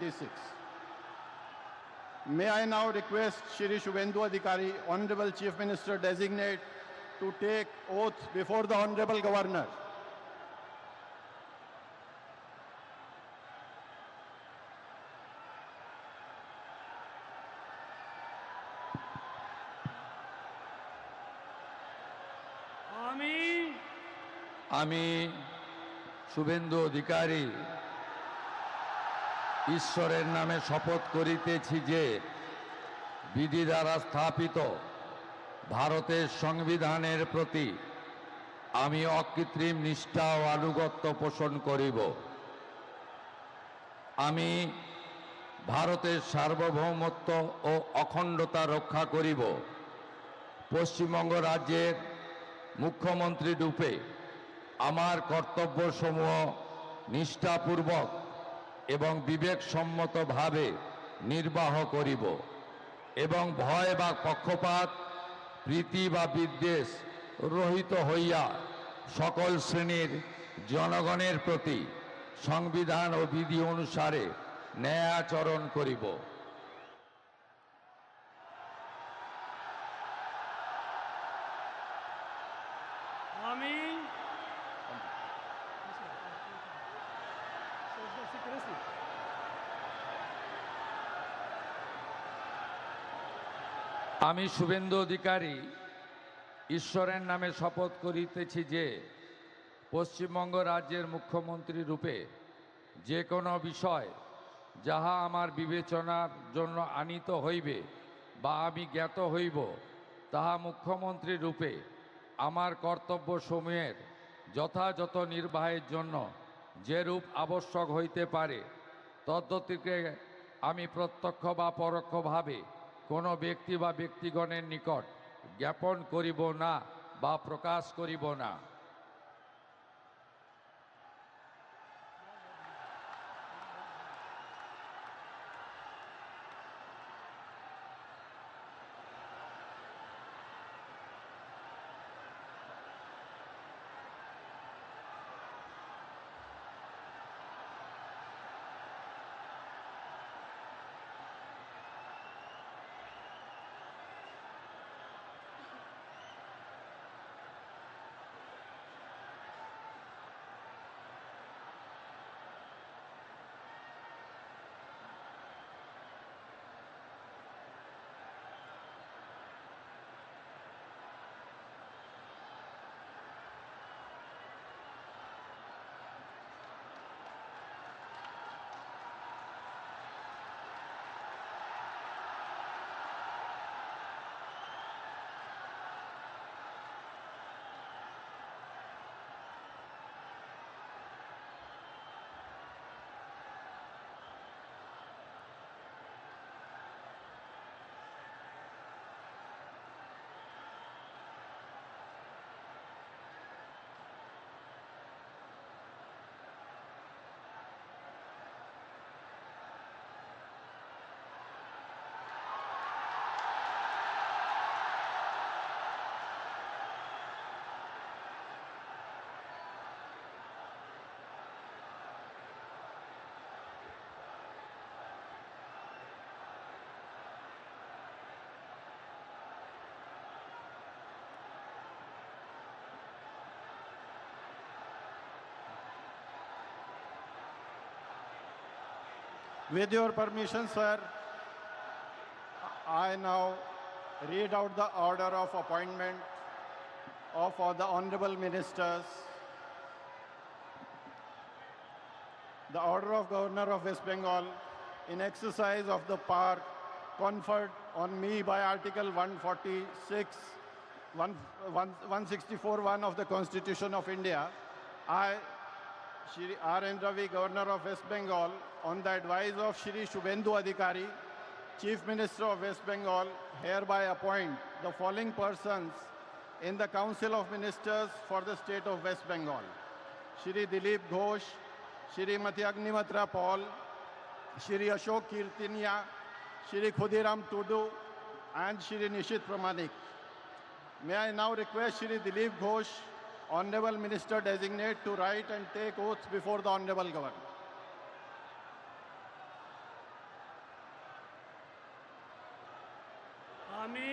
2026. May I now request Shri Shubhendu Adhikari, Honorable Chief Minister Designate, to take oath before the Honorable Governor. আমি শুভেন্দু অধিকারী ঈশ্বরের নামে শপথ করিতেছি যে বিধি দ্বারা স্থাপিত ভারতের সংবিধানের প্রতি আমি অকৃত্রিম নিষ্ঠা ও আনুগত্য পোষণ করিব। আমি ভারতের সার্বভৌমত্ব ও অখণ্ডতা রক্ষা করিব। পশ্চিমবঙ্গ রাজ্যের মুখ্যমন্ত্রী রূপে আমার কর্তব্যসমূহ নিষ্ঠাপূর্বক এবং বিবেকসম্মতভাবে নির্বাহ করিব এবং ভয় বা পক্ষপাত, প্রীতি বা বিদ্বেষ রহিত হইয়া সকল শ্রেণীর জনগণের প্রতি সংবিধান ও বিধি অনুসারে ন্যায় আচরণ করিব। আমি শুভেন্দু অধিকারী ঈশ্বরের নামে শপথ করিতেছি যে পশ্চিমবঙ্গ রাজ্যের মুখ্যমন্ত্রী রূপে যে কোনো বিষয় যাহা আমার বিবেচনার জন্য আনীত হইবে বা আমি জ্ঞাত হইব, তাহা মুখ্যমন্ত্রী রূপে আমার কর্তব্যসমূহের যথাযথ নির্বাহের জন্য যেরূপ আবশ্যক হইতে পারে তদ্গতিকে আমি প্রত্যক্ষ বা পরোক্ষভাবে কোনো ব্যক্তি বা ব্যক্তিগণের নিকট জ্ঞাপন করিব না বা প্রকাশ করিব না। With your permission, sir, I now read out the order of appointment of all the honorable ministers. The order of Governor of West Bengal in exercise of the power conferred on me by Article 164(1) of the Constitution of India, I, Shri R. N. Ravi, Governor of West Bengal, on the advice of Shri Shubhendu Adhikari, Chief Minister of West Bengal, hereby appoint the following persons in the Council of Ministers for the State of West Bengal: Shri Dilip Ghosh, Shrimati Agnimatra Paul, Shri Ashok Kirtinia, Shri Khudiram Tudu, and Shri Nishit Pramanik. May I now request Shri Dilip Ghosh, Honorable Minister Designate, to write and take oaths before the Honorable Governor. আমি